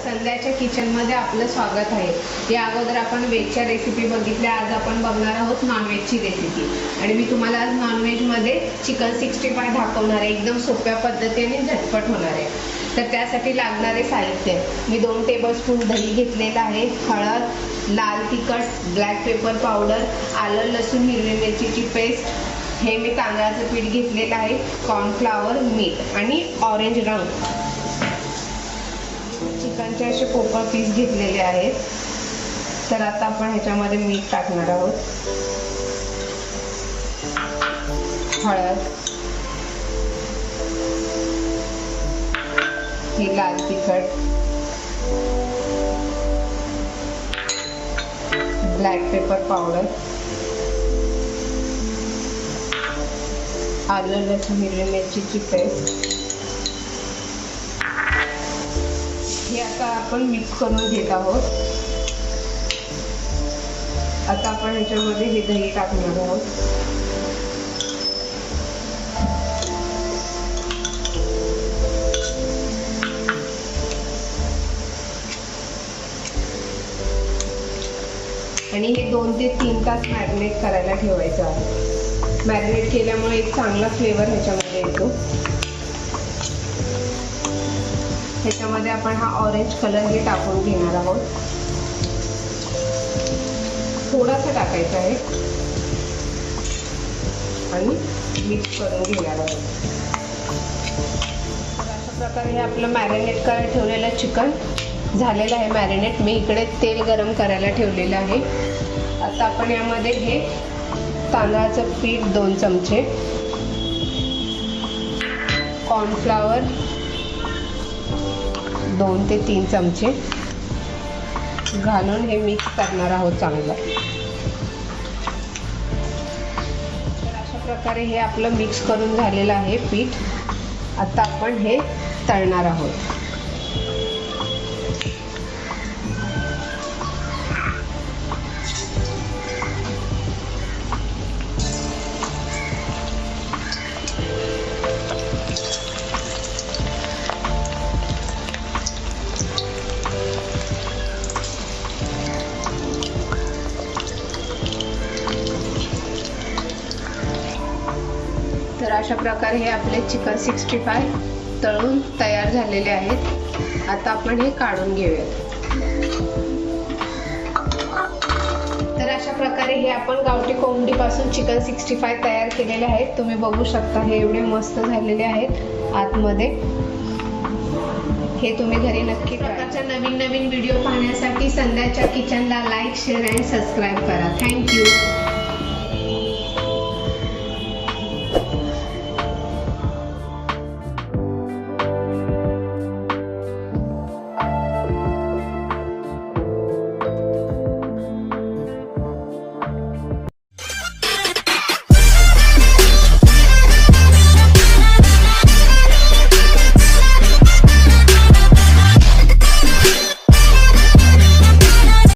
संध्याच्या किचनमध्ये आपलं स्वागत आहे। या अगोदर आपण व्हेजच्या रेसिपी बघितल्या, आज आपण बघणार आहोत नॉनव्हेजची रेसिपी। आणि मी तुम्हाला आज नॉनव्हेजमध्ये चिकन 65 दाखवणार आहे, एकदम सोप्या पद्धतीने झटपट होणार आहे। तर त्यासाठी लागणारे साहित्य, मी 2 टेबलस्पून दही घेतलेलं आहे, हळद, लाल तिखट, ब्लॅक पेपर पावडर, आलं लसूण हिरवी मिरचीची पेस्ट, हे मी तांदळाचं पीठ घेतलेलं आहे, कॉर्नफ्लॉवर, मीठ आणि ऑरेंज रंग। चिकनचे असे पोकळ पीस घेतलेले आहेत। तर आता आपण ह्याच्यामध्ये मीठ टाकणार आहोत, हळद, हे लाल तिखट, ब्लॅक पेपर पावडर, आलं लसूण हिरवी मिरचीची पेस्ट, हे आता आपण मिक्स करून घेत आहोत। आता आपण ह्याच्यामध्ये हे दही टाकणार आहोत। आणि हे 2 ते 3 तास मॅरिनेट करायला ठेवायचं आहे। मॅरिनेट केल्यामुळे एक चांगला फ्लेवर ह्याच्यामध्ये येतो। ह्याच्यामध्ये आपण हा ऑरेंज कलर हे टाकून घेणार आहोत, थोडासा टाकायचा आहे आणि मिक्स करून घेणार आहोत। अशा प्रकारे हे आपलं मॅरिनेट करायला ठेवलेलं चिकन झालेलं आहे मॅरिनेट। मी इकडे तेल गरम करायला ठेवलेलं आहे। आता आपण यामध्ये हे तांदळाचं पीठ 2 चमचे, कॉर्नफ्लॉवर 2 ते 3 चमचे घालून हे मिक्स करणार आहोत चांगलं। तर अशा प्रकारे हे आपलं मिक्स करून झालेलं आहे पीठ। आता आपण हे तळणार आहोत। तर अशा प्रकारे हे आपले चिकन 65 तळून तयार झालेले आहेत। आता आपण हे काढून घेऊयात। तर अशा प्रकारे हे आपण गावठी कोंबडीपासून चिकन 65 तयार केलेले आहेत। तुम्ही बघू शकता, हे एवढे मस्त झालेले आहेत आतमध्ये। हे तुम्ही घरी नक्की प्रकारच्या नवीन व्हिडिओ पाहण्यासाठी संध्याच्या किचनला लाईक, शेअर आणि सबस्क्राईब करा। थँक्यू।